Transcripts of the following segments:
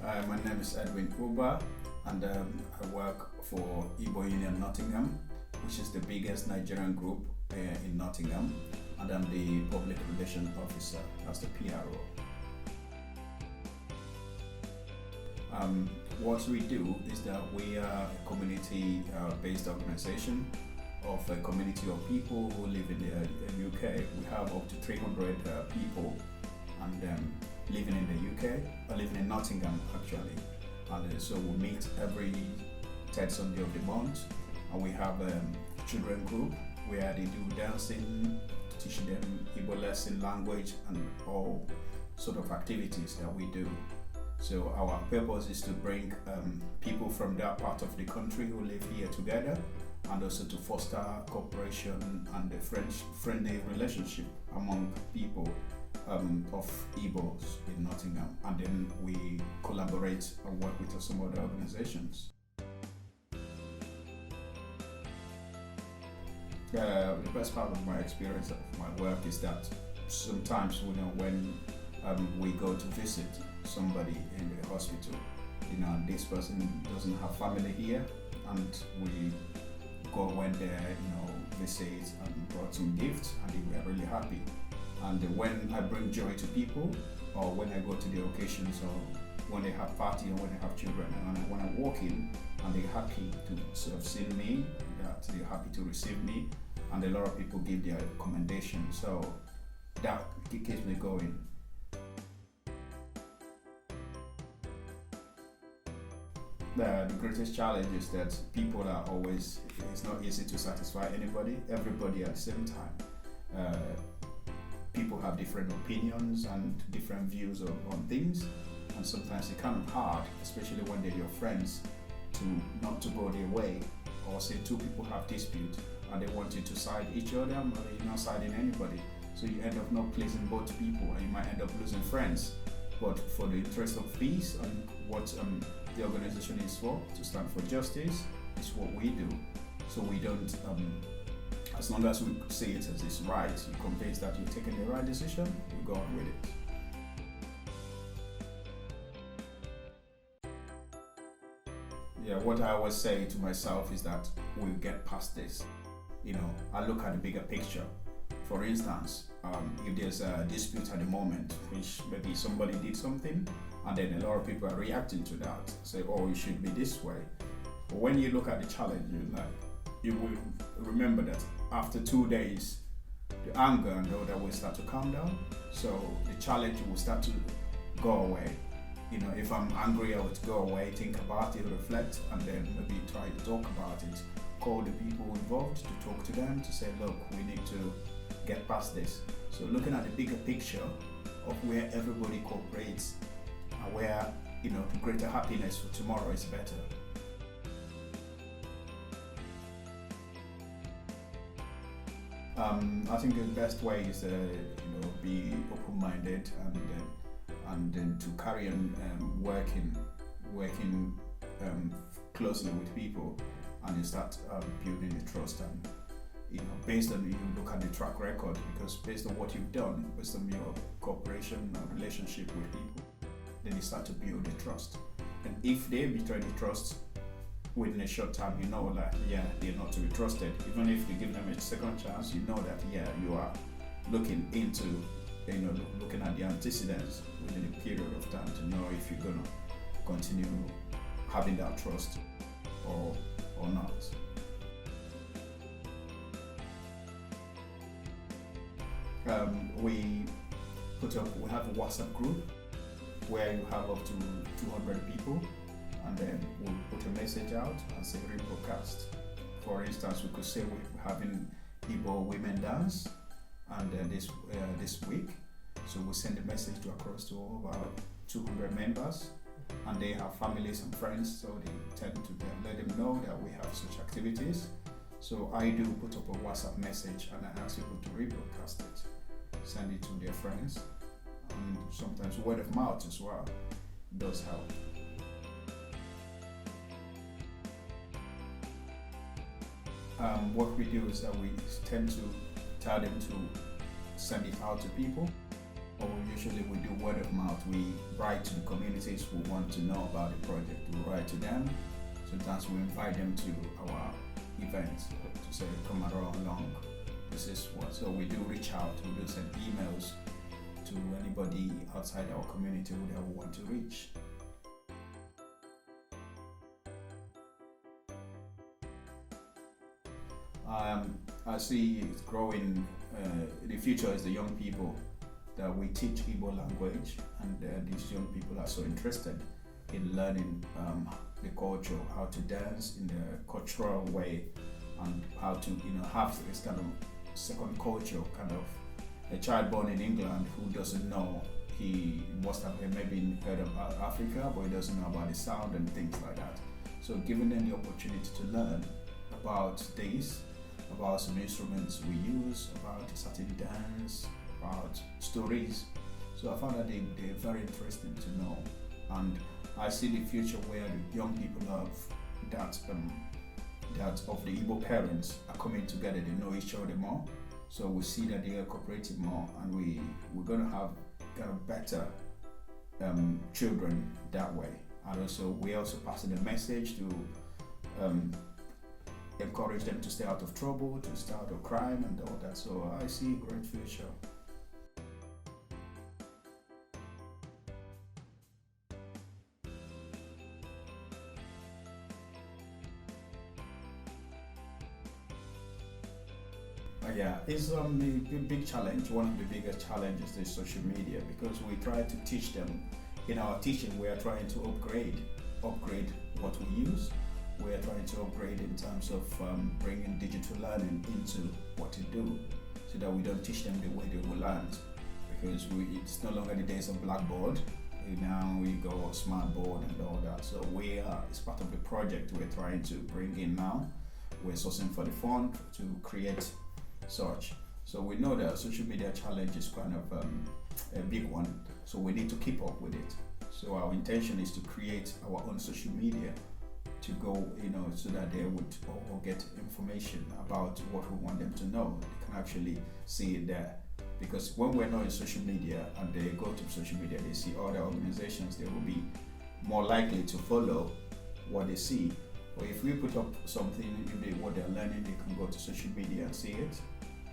My name is Edwin Interview, and I work for Igbo Union Nottingham, which is the biggest Nigerian group in Nottingham, and I'm the Public Relations Officer, that's the PRO. What we do is that we are a community-based organization of a community of people who live in the UK. We have up to 300 people and living in the UK, living in Nottingham actually. And so we meet every third Sunday of the month, and we have a children group where they do dancing, teach them Igbo lesson, language, and all sort of activities that we do. So our purpose is to bring people from that part of the country who live here together, and also to foster cooperation and a friendly relationship among people of Igbos in Nottingham. And then we collaborate and work with some other organizations. The best part of my experience of my work is that sometimes when we go to visit somebody in the hospital, this person doesn't have family here, and we went there, visit and brought some gifts, and they were really happy. And when I bring joy to people, or when I go to the occasions, or when they have party, or when they have children, and when I walk in, and they're happy to sort of see me, that they're happy to receive me, and a lot of people give their commendation, so that keeps me going. The greatest challenge is that people are always, it's not easy to satisfy everybody at the same time. People have different opinions and different views on things, and sometimes it's kind of hard, especially when they're your friends, to not to go their way. Or say two people have dispute and they want you to side each other, but you're not siding anybody. So you end up not pleasing both people, and you might end up losing friends. But for the interest of peace and what the organization is for, to stand for justice, is what we do. So we don't, as long as we say it as is right, you convince that you're taking the right decision, we go on with it. Yeah, what I always say to myself is that we'll get past this. I look at the bigger picture. For instance, if there's a dispute at the moment, which maybe somebody did something, and then a lot of people are reacting to that, say, oh, it should be this way. But when you look at the challenge, you will remember that after 2 days, the anger and all that will start to calm down. So the challenge will start to go away. If I'm angry, I would go away, think about it, reflect, and then maybe try to talk about it. Call the people involved to talk to them, to say, look, we need to get past this. So looking at the bigger picture of where everybody cooperates and where, the greater happiness for tomorrow is better. I think the best way is be open-minded and then to carry on working closely with people, and you start building the trust, and based on, you look at the track record, because based on what you've done, based on your cooperation and relationship with people, then you start to build the trust. And if they betray the trust within a short time, they're not to be trusted. Even if you give them a second chance, that you are looking into, looking at the antecedents within a period of time to know if you're gonna continue having that trust or not. We have a WhatsApp group where you have up to 200 people, and then we'll put a message out and say rebroadcast. For instance, we could say we're having Igbo women dance, and this week, so we'll send a message across to all of our 200 members, and they have families and friends, so they tend to let them know that we have such activities. So I do put up a WhatsApp message, and I ask people to rebroadcast it, send it to their friends, and sometimes word of mouth as well does help. What we do is that we tend to tell them to send it out to people, or usually we do word of mouth. We write to the community communities who want to know about the project, we write to them. Sometimes we invite them to our events to say, come along. This is what. So we do reach out. We do send emails to anybody outside our community that we want to reach. I see it's growing. The future is the young people that we teach Igbo language, and these young people are so interested in learning the culture, how to dance in a cultural way, and how to have this kind of second culture. Kind of a child born in England who doesn't know, he must have maybe heard about Africa, but he doesn't know about the sound and things like that. So giving them the opportunity to learn about this, about some instruments we use, about certain dance, about stories. So I found that they're very interesting to know, and I see the future where the young people of that of the Igbo parents are coming together. They know each other more, so we see that they are cooperating more, and we're gonna have kind of better children that way. And also we also passing the message to encourage them to stay out of trouble, to stay out of crime and all that. So I see a great future. Yeah, it's a big challenge. One of the biggest challenges is social media, because we try to teach them. In our teaching, we are trying to upgrade what we use. We are trying to upgrade in terms of bringing digital learning into what we do, so that we don't teach them the way they will learn. Because it's no longer the days of blackboard. Now we go smart board and all that. So it's part of the project we're trying to bring in now. We're sourcing for the fund to create such. So we know that social media challenge is kind of a big one. So we need to keep up with it. So our intention is to create our own social media to go, so that they would all get information about what we want them to know. They can actually see it there. Because when we're not in social media and they go to social media, they see other organizations, they will be more likely to follow what they see. Or if we put up something, what they're learning, they can go to social media and see it.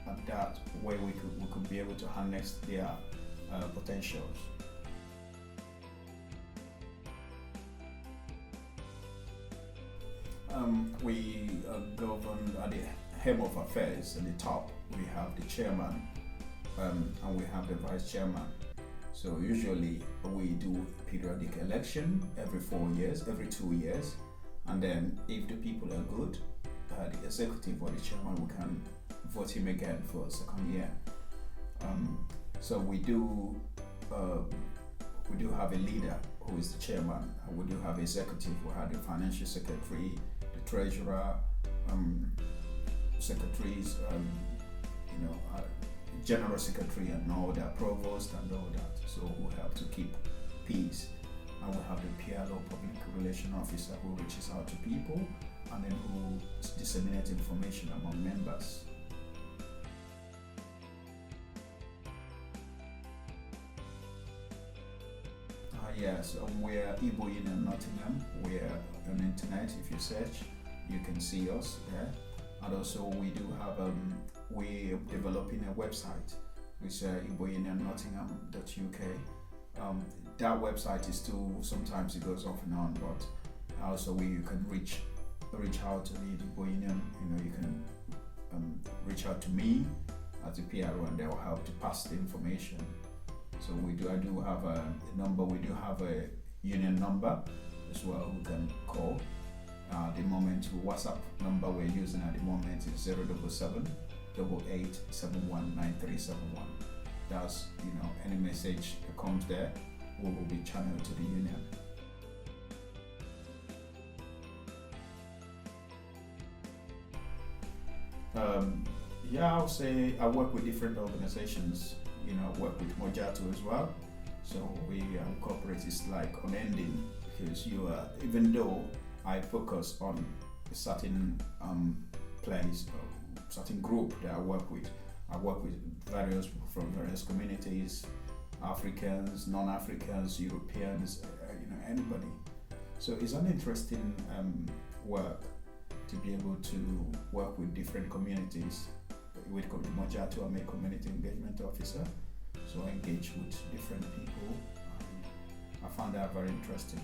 And that way we could be able to harness their potentials. We govern at the head of affairs at the top. We have the chairman and we have the vice chairman. So usually we do periodic election every 4 years, every 2 years, and then if the people are good, the executive or the chairman, we can vote him again for a second year. So we do have a leader who is the chairman, and we do have executive. We have the financial secretary, the treasurer, secretaries, general secretary and all that, provost and all that. So we have to keep peace. And we have the PLO, public relation officer, who reaches out to people and then who disseminates information among members. Yes, we're Igbo Union Nottingham. We're on the internet. If you search, you can see us there. And also we do have we're developing a website, which is igbounionnottingham.uk. That website is still, sometimes it goes off and on, but also you can reach out to the Igbo Union. You can reach out to me as a PRO, and they will help to pass the information. So I do have a number. We do have a union number as well who can call. The moment WhatsApp number we're using at the moment is 077 8871 9371. That's any message that comes there will be channeled to the union. I'll say I work with different organizations. I work with Mojato as well. So our corporate is like unending, because even though I focus on a certain place, certain group that I work with from various communities, Africans, non-Africans, Europeans, anybody. So it's an interesting work to be able to work with different communities. With Mojatu, I'm a community engagement officer, so I engage with different people. I found that very interesting.